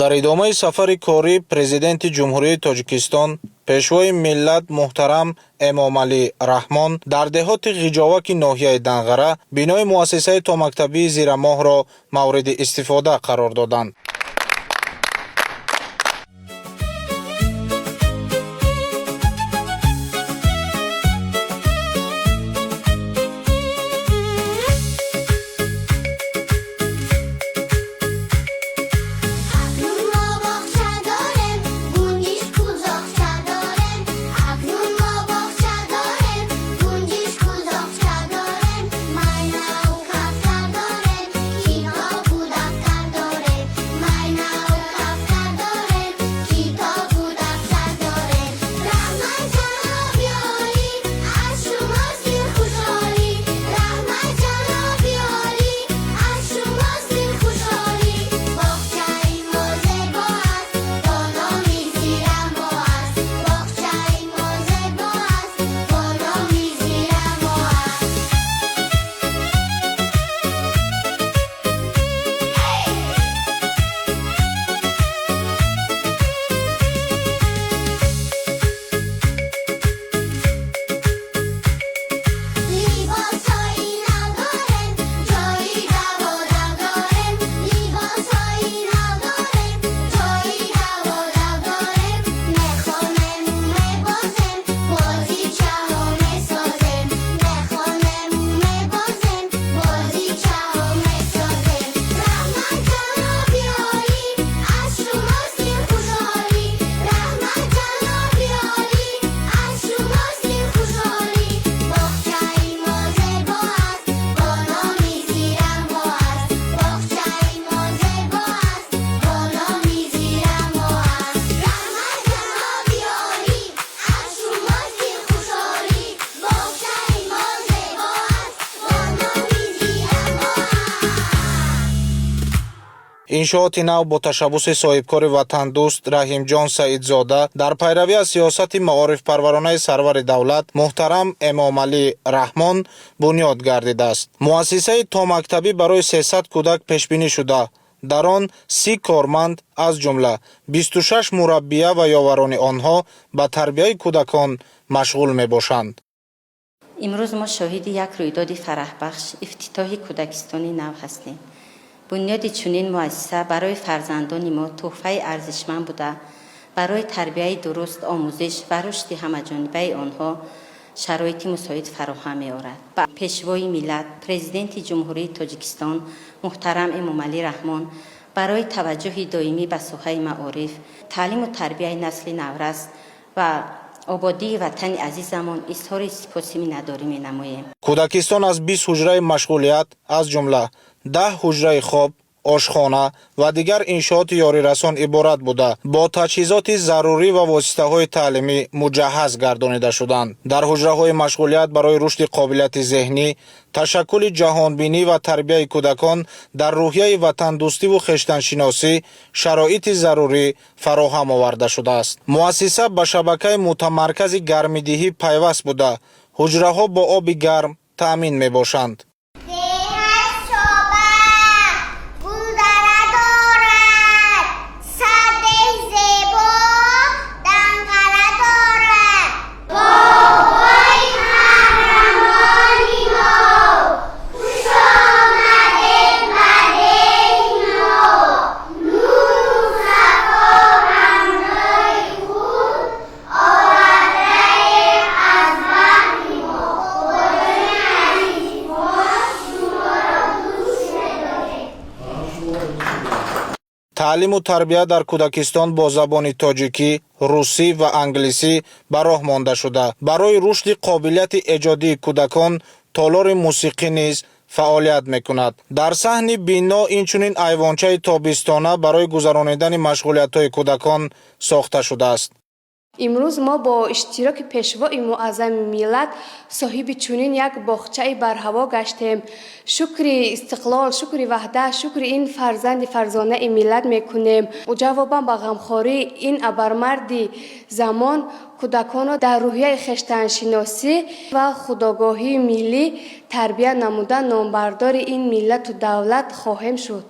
дар идомаи сафари корӣ президенти ҷумҳурияи Тоҷикистон пешвои миллат муҳтарам Эмомалӣ Раҳмон дар деҳоти Ғиҷоваки ноҳияи Данғара бинои муассисаи томактабии зирамоҳро мавриди истифода қарор доданд. иншооти нав бо ташаббуси соҳибкори ватандӯст Раҳимҷон Саидзода дар пайравӣ аз сиёсати маорифпарваронаи сарвари давлат муҳтарам Эмомалӣ Раҳмон бунёд гардидааст. муассисаи томактабӣ барои 300 кӯдак пешбинӣ шуда, дар он 30 корманд аз ҷумла 26 мураббия ва ёварони онҳо ба тарбияи кӯдакон машғул мебошанд. имрӯз мо шоҳиди як рӯйдоди фараҳбахш ифтитоҳи кӯдакистони нав ҳастем. бунёди чунин муассиса барои фарзандони мо тӯҳфаи арзишманд буда, барои тарбияи дуруст, омӯзиш ва рушди ҳамаҷонибаи онҳо шароити мусоид фароҳам меорад. ба пешвои миллат президенти ҷумҳурияи Тоҷикистон муҳтарам Эмомалӣ Раҳмон барои таваҷҷӯҳи доимӣ ба соҳаи маориф, таълиму тарбияи насли наврас ва ободии ватани азизамон изҳори сипоси миннатдорӣ менамоем. кӯдакистон аз 20 ҳуҷраи машғулият аз ҷумла 10 ҳуҷраи хоб, ошхона ва дигар иншооти ёрирасон иборат буда, бо таҷҳизоти зарурӣ ва воситаҳои таълимӣ муҷаҳҳаз гардонида шуданд. дар ҳуҷраҳои машғулият барои рушди қобилияти зеҳнӣ, ташаккули ҷаҳонбинӣ ва тарбияи кӯдакон дар рӯҳияи ватандӯстиву хештаншиносӣ шароити зарурӣ фароҳам оварда шудааст. муассиса ба шабакаи мутамаркази гармидиҳӣ пайваст буда, ҳуҷраҳо бо оби гарм таъмин мебошанд. таълиму тарбия дар кӯдакистон бо забони тоҷикӣ, русӣ ва англисӣ ба роҳ монда шуда, барои рушди қобилияти эҷодии кӯдакон толори мусиқӣ низ фаъолият мекунад. дар саҳни бино инчунин айвончаи тобистона барои гузаронидани машғулиятҳои кӯдакон сохта шудааст. имрӯз мо бо иштироки пешвои муаззами миллат соҳиби чунин як боғчаи барҳаво гаштем. шукри истиқлол, шукри ваҳдат, шукри ин фарзанди фарзонаи миллат мекунем. ҷавобан ба ғамхории ин абармарди замон кӯдаконро дар рӯҳияи хештаншиносӣ ва худогоҳии миллӣ тарбия намуда номбардори ин миллату давлат хоҳем шуд.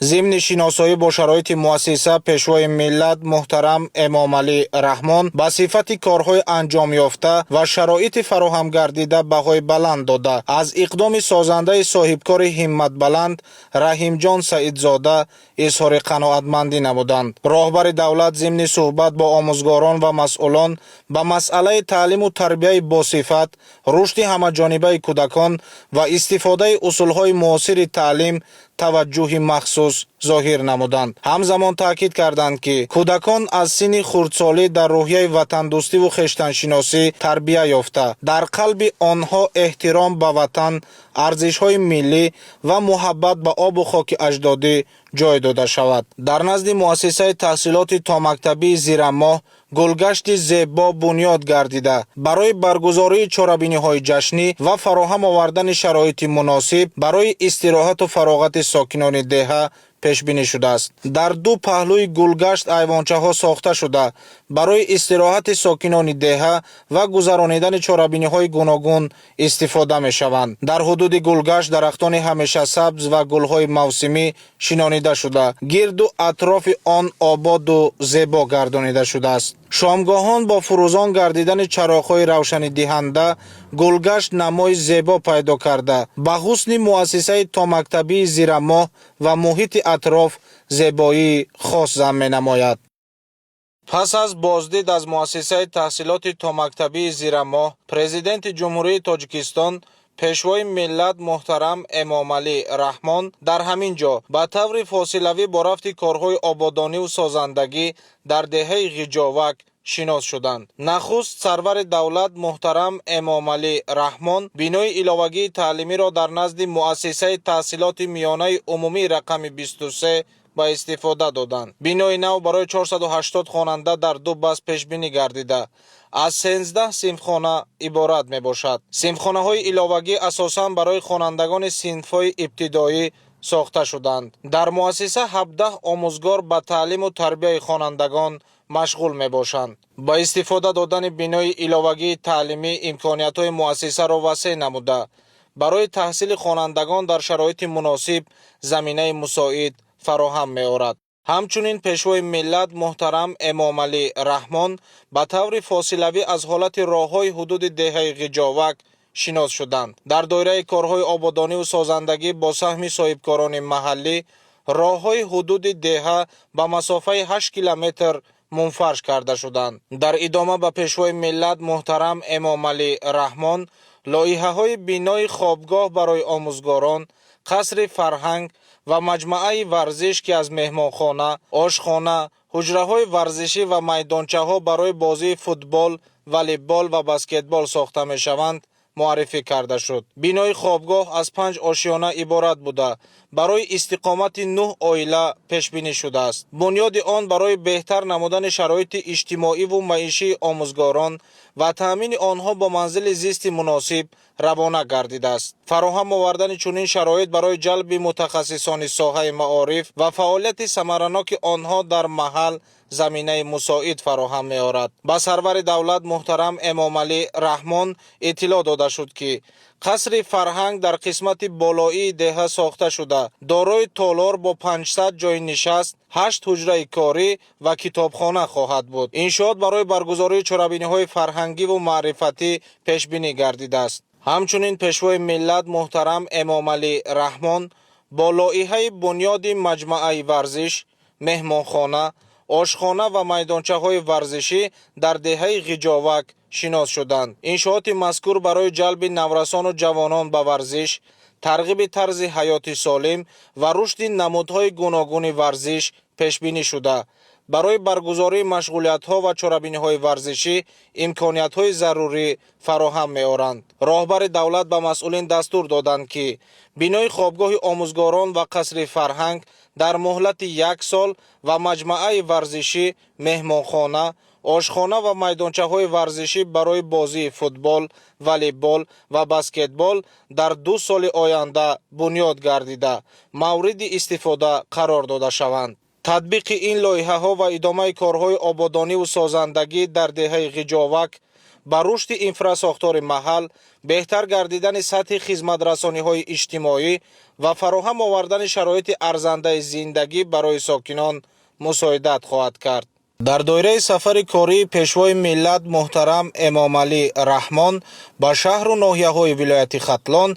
ضمن شناسایی با شرایط مؤسسه پیشوای ملت محترم امامعلی رحمان با صفت کارهای انجام یافته و شرایط فراهم گردیده بهای بلند داده از اقدام سازنده صاحبکار همت بلند رحیم جان سعیدزاده اظهار قناعتمندی نمودند. راهبر دولت ضمن صحبت با آموزگاران و مسئولان به مسئله تعلیم و تربیت با صفت، رشد همه‌جانبه کودکان و استفاده اصولهای معاصر تعلیم توجه مخصوص ظاهر نمودند. همزمان تاکید کردند که کودکان از سن خردسالی در روحیه وطن دوستی و خویشتن‌شناسی تربیت یافته در قلب آنها احترام به وطن، ارزش‌های ملی و محبت به آب و خاک اجدادی جای داده شود. در نزد مؤسسه تحصیلات تا مکتبی زیرماه گلگشت زیبا بنیاد گردیده برای برگزاری چهاربینی‌های جشنی و فراهم آوردن شرایط مناسب برای استراحت و فراغت ساکنان دهه پیش بینی شده است. در دو پهلوی گلگشت ایوانچه ها ساخته شده برای استراحت ساکنان دهه و گذرانیدن چهاربینی های گوناگون استفاده می شوند. در حدود گلگشت درختان همیشه سبز و گل های موسمی شنانیده شده گرد و اطراف آن آباد و زیبا گردانیده شده است. شامگاهان با فروزان گردیدن چراغ‌های روشن دهنده گلگشت نمای زیبا پیدا کرده به حسن مؤسسه تا مکتبی زیرماه و محیط اطراف زیبایی خاص ظاهر نماید. پس از بازدید از مؤسسه تحصیلات تا مکتبی زیرماه، پرزیدنت جمهوری تاجیکستان پیشوای ملت محترم امامعلی رحمان در همین جا به طور فاصلوی با رفت کارهای آبادانی و سازندگی در دهه غجاوک شناس شدند. نخست سرور دولت محترم امامعلی رحمان بینای ایلاوگی تعلیمی را در نزد مؤسسه تحصیلات میانه عمومی رقم 23 با استفاده دادند. بینای نو برای 480 خواننده در دو بس پیش بینی گردیده از 13 صنفخانه عبارت می باشد. صنفخانه های ایلاوگی اساساً برای خوانندگان صنف‌های ابتدایی ساخته شدند. در مؤسسه 17 آموزگار به تعلیم و تربیت خوانندگان مشغول می باشند. با استفاده دادن بینای ایلاوگی تعلیمی امکانیت‌های مؤسسه را وسیع نموده برای تحصیل خوانندگان در شرایط مناسب زمینه مساعد فراهم می آورد. همچنین پیشوای ملت محترم امامعلی رحمان به طور فاصلوی از حالت راه‌های حدود دهه غجاوک شناس شدند. در دایره کارهای آبادانی و سازندگی با سهم صاحبکاران محلی راه‌های حدود دهه به مسافه 8 کیلومتر منفرش کرده شدند. در ادامه به پیشوای ملت محترم امامعلی رحمان لایحه‌های بینای خوابگاه برای آموزگاران، قصر فرهنگ و مجموعه ورزش که از مهمانخانه، آشخانه، حجره‌های ورزشی و میدانچه‌ها برای بازی فوتبال، والیبال و بسکتبال ساخته می‌شوند معرفی کرده شد. بینای خوابگاه از 5 آشیانه عبارت بوده برای استقامت 9 عائله پیش بینی شده است. بنیاد آن برای بهتر نمودن شرایط اجتماعی و معیشی آموزگاران و تامین آنها با منزل زیست مناسب روانه گردیده است. فراهم آوردن چنین شرایط برای جلب متخصصان ساحه معارف و فعالیت ثمرناک آنها در محل زمینه مساعد فراهم می آورد. به سرور دولت محترم امامعلی رحمان اطلاع داده شد که قصر فرهنگ در قسمت بالایی دهه ساخته شده دارای تالار با 500 جای نشست، 8 حجره کاری و کتابخانه خواهد بود. انشاءات برای برگزاری چهاربینی‌های فرهنگی و معرفتی پیش بینی گردیده است. همچنین پیشوای ملت محترم امامعلی رحمان با لایحه بنیاد مجموعه ورزش، مهمانخانه، آشخانه و میدانچه‌های ورزشی در دهه غجاوک شناس شدند. انشاءات مذکور برای جلب نورسان و جوانان به ورزش، ترغیب طرز حیات سالم و رشد نمودهای گوناگون ورزش پیش بینی شده برای برگزاری مشغولیت‌ها و چهاربینی‌های ورزشی امکانیت‌های ضروری فراهم می‌آورند. راهبر دولت به مسئولین دستور دادند که بینای خوابگاه آموزگاران و قصر فرهنگ در مهلت 1 سال و مجموعه ورزشی، مهمانخانه، آشخانه و میدانچه‌های ورزشی برای بازی فوتبال، والیبال و بسکتبال در 2 سال آینده بنیاد گردیده مورد استفاده قرار داده شوند. تطبیق این لایحه‌ها و ادامه کارهای آبادانی و سازندگی در دهه غجاوک ба рушди инфрасохтори маҳал, беҳтар гардидани сатҳи хизматрасониҳои иҷтимоӣ ва фароҳам овардани шароити арзандаи зиндагӣ барои сокинон мусоидат хоҳад кард. дар доираи сафари кории пешвои миллат муҳтарам Эмомалӣ Раҳмон ба шаҳру ноҳияҳои вилояти Хатлон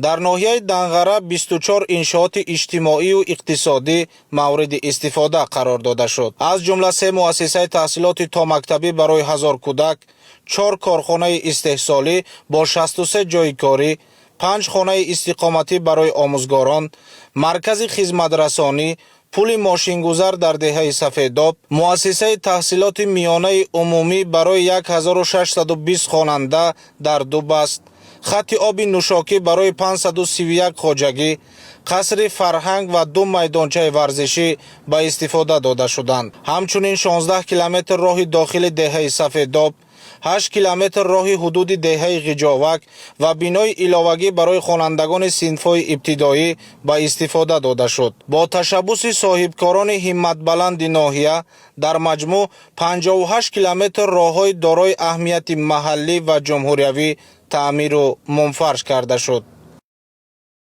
дар ноҳияи Данғара 24 иншооти иҷтимоию иқтисодӣ мавриди истифода қарор дода шуд. аз ҷумла 3 муассисаи таҳсилоти томактабӣ барои 1000 кӯдак, 4 корхонаи истеҳсолӣ бо 63 ҷойи корӣ, 5 хонаи истиқоматӣ барои омӯзгорон, маркази хизматрасонӣ, пули мошингузар дар деҳаи Сафедоб, муассисаи таҳсилоти миёнаи умумӣ барои 1620 хонанда дар Дубаст, хатти оби нӯшокӣ барои 531 хоҷагӣ, қасри фарҳанг ва 2 майдончаи варзишӣ ба истифода дода шуданд. ҳамчунин 16 километр роҳи дохили деҳаи Сафедоб, 8 километр роҳи ҳудуди деҳаи Ғиҷовак ва бинои иловагӣ барои хонандагони синфҳои ибтидоӣ ба истифода дода шуд. бо ташаббуси соҳибкорони ҳимматбаланди ноҳия дар маҷмӯъ 58 километр роҳҳои дорои аҳамияти маҳаллӣ ва ҷумҳуриявӣ таъмиру мунфарш карда шуд.